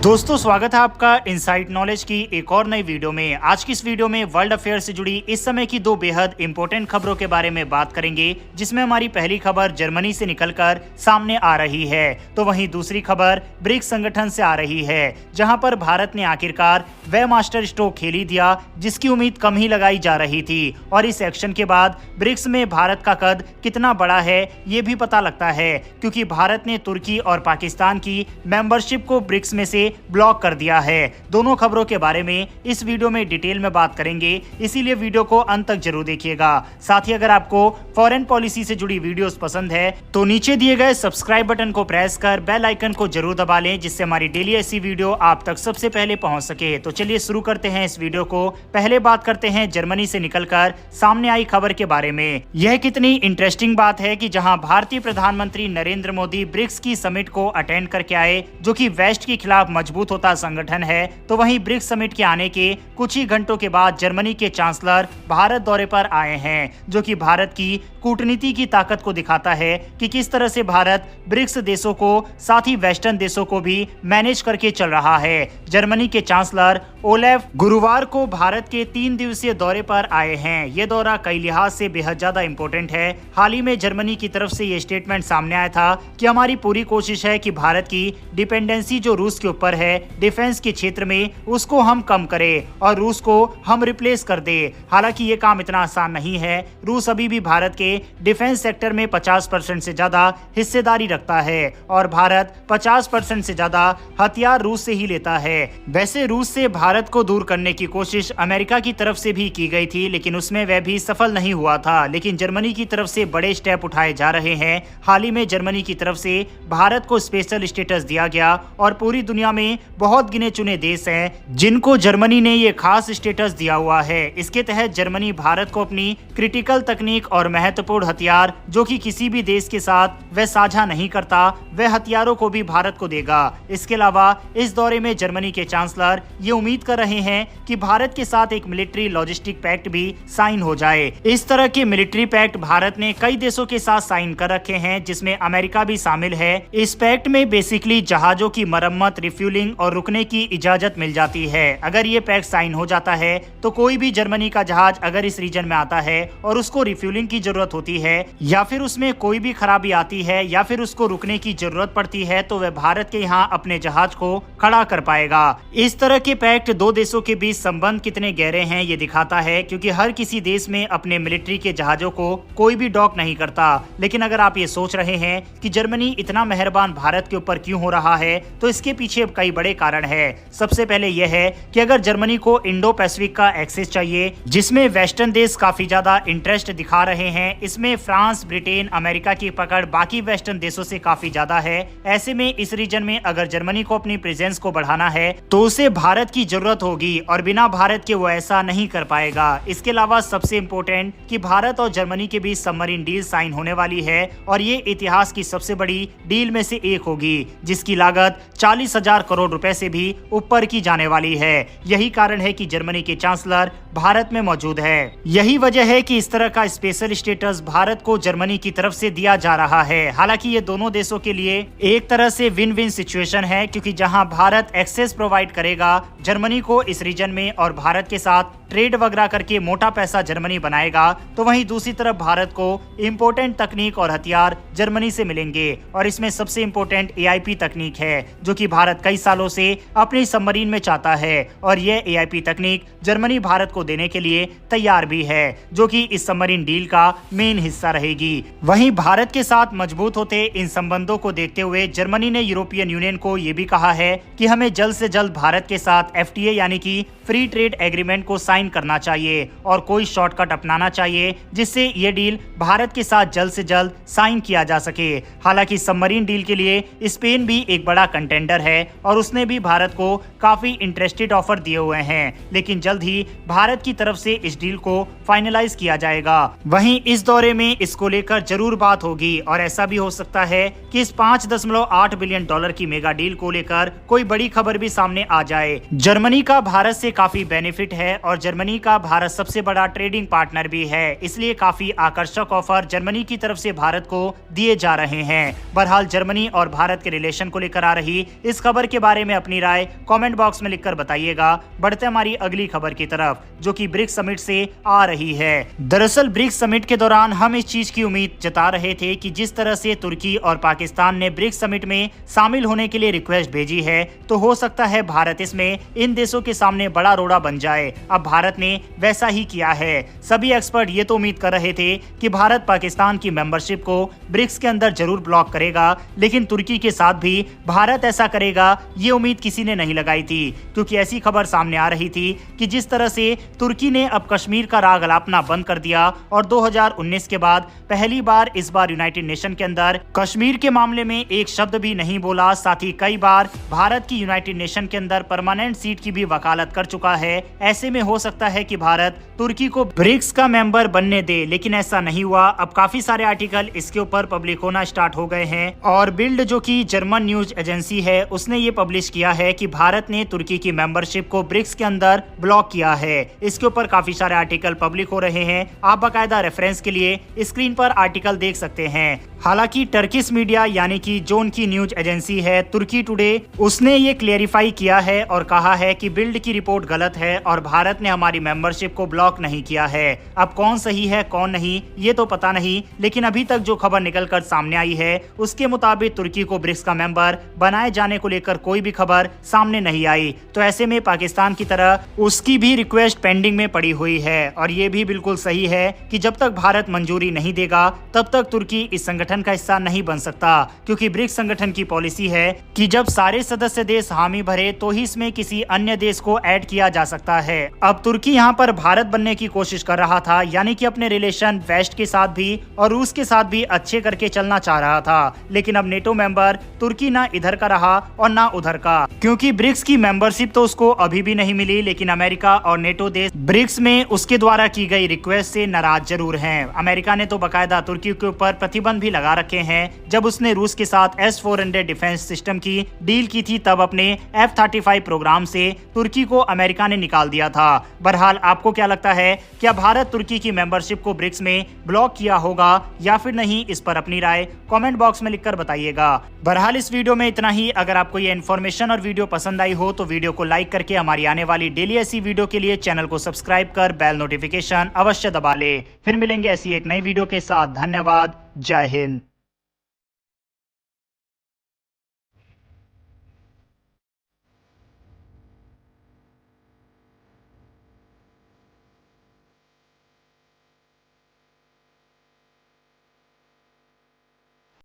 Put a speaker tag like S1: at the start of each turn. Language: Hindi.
S1: दोस्तों स्वागत है आपका इनसाइट नॉलेज की एक और नई वीडियो में। आज की इस वीडियो में वर्ल्ड अफेयर से जुड़ी इस समय की दो बेहद इंपॉर्टेंट खबरों के बारे में बात करेंगे, जिसमें हमारी पहली खबर जर्मनी से निकलकर सामने आ रही है, तो वहीं दूसरी खबर ब्रिक्स संगठन से आ रही है, जहां पर भारत ने आखिरकार वह मास्टर स्ट्रोक खेल ही दिया जिसकी उम्मीद कम ही लगाई जा रही थी। और इस एक्शन के बाद ब्रिक्स में भारत का कद कितना बड़ा है ये भी पता लगता है, क्योंकि भारत ने तुर्की और पाकिस्तान की मेंबरशिप को ब्रिक्स में से ब्लॉक कर दिया है। दोनों खबरों के बारे में इस वीडियो में डिटेल में बात करेंगे, इसीलिए वीडियो को अंत तक जरूर देखिएगा। साथ ही अगर आपको फॉरेन पॉलिसी से जुड़ी वीडियोस पसंद है तो नीचे दिए गए सब्सक्राइब बटन को प्रेस कर बेल आइकन को जरूर दबा लें, जिससे हमारी डेली ऐसी वीडियो आप तक सबसे पहले पहुंच सके। तो चलिए शुरू करते हैं इस वीडियो को। पहले बात करते हैं जर्मनी से निकलकर सामने आई खबर के बारे में। यह कितनी इंटरेस्टिंग बात है कि जहां भारतीय प्रधानमंत्री नरेंद्र मोदी ब्रिक्स की समिट को अटेंड करके आए, जो कि वेस्ट के खिलाफ मजबूत होता संगठन है, तो वहीं ब्रिक्स समिट के आने के कुछ ही घंटों के बाद जर्मनी के चांसलर भारत दौरे पर आए हैं, जो कि भारत की कूटनीति की ताकत को दिखाता है कि किस तरह से भारत ब्रिक्स देशों को साथ ही वेस्टर्न देशों को भी मैनेज करके चल रहा है। जर्मनी के चांसलर ओलेफ गुरुवार को भारत के 3 दिवसीय दौरे पर आए हैं। ये दौरा कई लिहाज से बेहद ज्यादा इंपॉर्टेंट है। हाल ही में जर्मनी की तरफ से ये स्टेटमेंट सामने आया था कि हमारी पूरी कोशिश है कि भारत की डिपेंडेंसी जो रूस के ऊपर है डिफेंस के क्षेत्र में, उसको हम कम करें और रूस को हम रिप्लेस कर दे। हालांकि ये काम इतना आसान नहीं है। रूस अभी भी भारत के डिफेंस सेक्टर में 50% से ज्यादा हिस्सेदारी रखता है और भारत 50% से ज्यादा हथियार रूस से ही लेता है। वैसे रूस से भारत को दूर करने की कोशिश अमेरिका की तरफ से भी की गई थी, लेकिन उसमें वह भी सफल नहीं हुआ था। लेकिन जर्मनी की तरफ से बड़े स्टेप उठाए जा रहे हैं। हाल ही में जर्मनी की तरफ से भारत को स्पेशल स्टेटस दिया गया और पूरी दुनिया में बहुत गिने चुने देश हैं जिनको जर्मनी ने ये खास स्टेटस दिया हुआ है। इसके तहत जर्मनी भारत को अपनी क्रिटिकल तकनीक और महत्वपूर्ण हथियार, जो कि किसी भी देश के साथ वह साझा नहीं करता, वह हथियारों को भी भारत को देगा। इसके अलावा इस दौरे में जर्मनी के चांसलर ये उम्मीद कर रहे हैं कि भारत के साथ एक मिलिट्री लॉजिस्टिक पैक्ट भी साइन हो जाए। इस तरह के मिलिट्री पैक्ट भारत ने कई देशों के साथ साइन कर रखे हैं, जिसमें अमेरिका भी शामिल है। इस पैक्ट में बेसिकली जहाजों की मरम्मत, रिफ्यूलिंग और रुकने की इजाजत मिल जाती है। अगर ये पैक्ट साइन हो जाता है तो कोई भी जर्मनी का जहाज अगर इस रीजन में आता है और उसको रिफ्यूलिंग की जरूरत होती है, या फिर उसमें कोई भी खराबी आती है, या फिर उसको रुकने की जरूरत पड़ती है, तो वह भारत के यहाँ अपने जहाज को खड़ा कर पाएगा। इस तरह के पैक्ट दो देशों के बीच संबंध कितने गहरे हैं ये दिखाता है, क्योंकि हर किसी देश में अपने मिलिट्री के जहाजों को कोई भी डॉक नहीं करता। लेकिन अगर आप ये सोच रहे हैं कि जर्मनी इतना मेहरबान भारत के ऊपर क्यों हो रहा है, तो इसके पीछे कई बड़े कारण है। सबसे पहले यह है कि अगर जर्मनी को इंडो पैसिफिक का एक्सेस चाहिए, जिसमें वेस्टर्न देश काफी ज्यादा इंटरेस्ट दिखा रहे हैं, इसमें फ्रांस, ब्रिटेन, अमेरिका की पकड़ बाकी वेस्टर्न देशों से काफी ज्यादा है। ऐसे में इस रीजन में अगर जर्मनी को अपनी प्रेजेंस को बढ़ाना है तो उसे भारत की जरूरत होगी, और बिना भारत के वो ऐसा नहीं कर पाएगा। इसके अलावा सबसे इम्पोर्टेंट कि भारत और जर्मनी के बीच सबमरीन डील साइन होने वाली है, और ये इतिहास की सबसे बड़ी डील में से एक होगी, जिसकी लागत 40,000 करोड़ रुपए से भी ऊपर की जाने वाली है। यही कारण है कि जर्मनी के चांसलर भारत में मौजूद है। यही वजह है कि इस तरह का स्पेशल स्टेटस भारत को जर्मनी की तरफ से दिया जा रहा है। हालांकि ये दोनों देशों के लिए एक तरह से विन विन सिचुएशन है, क्योंकि जहां भारत एक्सेस प्रोवाइड करेगा जर्मनी को इस रीजन में और भारत के साथ ट्रेड वगैरह करके मोटा पैसा जर्मनी बनाएगा, तो वहीं दूसरी तरफ भारत को इम्पोर्टेंट तकनीक और हथियार जर्मनी से मिलेंगे। और इसमें सबसे इम्पोर्टेंट AIP तकनीक है, जो कि भारत कई सालों से अपनी सबमरीन में चाहता है, और यह AIP तकनीक जर्मनी भारत को देने के लिए तैयार भी है, जो कि इस सबमरीन डील का मेन हिस्सा रहेगी। वहीं भारत के साथ मजबूत होते इन संबंधों को देखते हुए जर्मनी ने यूरोपियन यूनियन को यह भी कहा है कि हमें जल्द से जल्द भारत के साथ FTA यानी कि फ्री ट्रेड एग्रीमेंट को साइन करना चाहिए और कोई शॉर्टकट अपनाना चाहिए, जिससे ये डील भारत के साथ जल्द से जल्द साइन किया जा सके। हालांकि सबमरीन डील के लिए स्पेन भी एक बड़ा कंटेंडर है और उसने भी भारत को काफी इंटरेस्टेड ऑफर दिए हुए हैं, लेकिन जल्द ही भारत की तरफ से इस डील को फाइनलाइज किया जाएगा। वहीं इस दौरे में इसको लेकर जरूर बात होगी, और ऐसा भी हो सकता है कि इस $5.8 बिलियन की मेगा डील को लेकर कोई बड़ी खबर भी सामने आ जाए। जर्मनी का भारत से काफी बेनिफिट है और जर्मनी का भारत सबसे बड़ा ट्रेडिंग पार्टनर भी है, इसलिए काफी आकर्षक ऑफर जर्मनी की तरफ से भारत को दिए जा रहे हैं। बहरहाल जर्मनी और भारत के रिलेशन को लेकर आ रही इस खबर के बारे में अपनी राय कमेंट बॉक्स में लिखकर बताइएगा। बढ़ते हमारी अगली खबर की तरफ, जो कि ब्रिक्स समिट से आ रही है। दरअसल ब्रिक्स समिट के दौरान हम इस चीज की उम्मीद जता रहे थे कि जिस तरह से तुर्की और पाकिस्तान ने ब्रिक्स समिट में शामिल होने के लिए रिक्वेस्ट भेजी है, तो हो सकता है भारत इसमें इन देशों के सामने बड़ा रोड़ा बन जाए। अब भारत ने वैसा ही किया है। सभी एक्सपर्ट ये तो उम्मीद कर रहे थे कि भारत पाकिस्तान की मेंबरशिप को ब्रिक्स के अंदर जरूर ब्लॉक करेगा, लेकिन तुर्की के साथ भी भारत ऐसा करेगा ये उम्मीद किसी ने नहीं लगाई थी, क्योंकि ऐसी खबर सामने आ रही थी कि जिस तरह से तुर्की ने अब कश्मीर का राग अलापना बंद कर दिया और 2019 के बाद पहली बार इस बार यूनाइटेड नेशन के अंदर कश्मीर के मामले में एक शब्द भी नहीं बोला। साथ ही कई बार भारत की यूनाइटेड नेशन के अंदर परमानेंट सीट की भी वकालत कर चुका है। ऐसे में हो सकता है कि भारत तुर्की को ब्रिक्स का मेंबर बनने दे, लेकिन ऐसा नहीं हुआ। अब काफी सारे आर्टिकल इसके ऊपर पब्लिक होना स्टार्ट हो गए हैं और बिल्ड जो कि जर्मन न्यूज एजेंसी है, उसने ये पब्लिश किया है कि भारत ने तुर्की की मेंबरशिप को ब्रिक्स के अंदर ब्लॉक किया है। इसके ऊपर काफी सारे आर्टिकल पब्लिक हो रहे हैं। आप बाकायदा रेफरेंस के लिए स्क्रीन पर आर्टिकल देख सकते हैं। हालांकि टर्किश मीडिया यानी कि जो उनकी न्यूज एजेंसी है तुर्की टुडे, उसने ये क्लेरिफाई किया है और कहा है कि बिल्ड की रिपोर्ट गलत है और भारत ने हमारी मेंबरशिप को ब्लॉक नहीं किया है। अब कौन सही है कौन नहीं ये तो पता नहीं, लेकिन अभी तक जो खबर निकलकर सामने आई है उसके मुताबिक तुर्की को ब्रिक्स का मेंबर बनाए जाने को लेकर कोई भी खबर सामने नहीं आई। तो ऐसे में पाकिस्तान की तरह उसकी भी रिक्वेस्ट पेंडिंग में पड़ी हुई है और ये भी बिल्कुल सही है कि जब तक भारत मंजूरी नहीं देगा तब तक तुर्की इस संगठन का हिस्सा नहीं बन सकता, क्योंकि ब्रिक्स संगठन की पॉलिसी है कि जब सारे सदस्य देश हामी भरे तो ही इसमें किसी अन्य देश को ऐड किया जा सकता है। अब तुर्की यहाँ पर भारत बनने की कोशिश कर रहा था, यानी कि अपने रिलेशन वेस्ट के साथ भी और रूस के साथ भी अच्छे करके चलना चाह रहा था, लेकिन अब नेटो मेंबर तुर्की ना इधर का रहा और ना उधर का, क्योंकि ब्रिक्स की मेंबरशिप तो उसको अभी भी नहीं मिली, लेकिन अमेरिका और नेटो देश ब्रिक्स में उसके द्वारा की गई रिक्वेस्ट से नाराज जरूर हैं। अमेरिका ने तो बाकायदा तुर्की के ऊपर प्रतिबंध भी लगा रखे हैं। जब उसने रूस के साथ S-400 डिफेंस सिस्टम की डील की थी तब अपने F-35 प्रोग्राम से तुर्की को अमेरिका ने निकाल दिया था। बहरहाल आपको क्या लगता है, क्या भारत तुर्की की मेंबरशिप को ब्रिक्स में ब्लॉक किया होगा या फिर नहीं? इस पर अपनी राय कमेंट बॉक्स में लिखकर बताइएगा। बहरहाल इस वीडियो में इतना ही। अगर आपको ये इन्फॉर्मेशन और वीडियो पसंद आई हो तो वीडियो को लाइक करके हमारी आने वाली डेली ऐसी वीडियो के लिए चैनल को सब्सक्राइब कर बेल नोटिफिकेशन अवश्य दबा ले। फिर मिलेंगे ऐसी एक नई वीडियो के साथ। धन्यवाद। जय हिंद।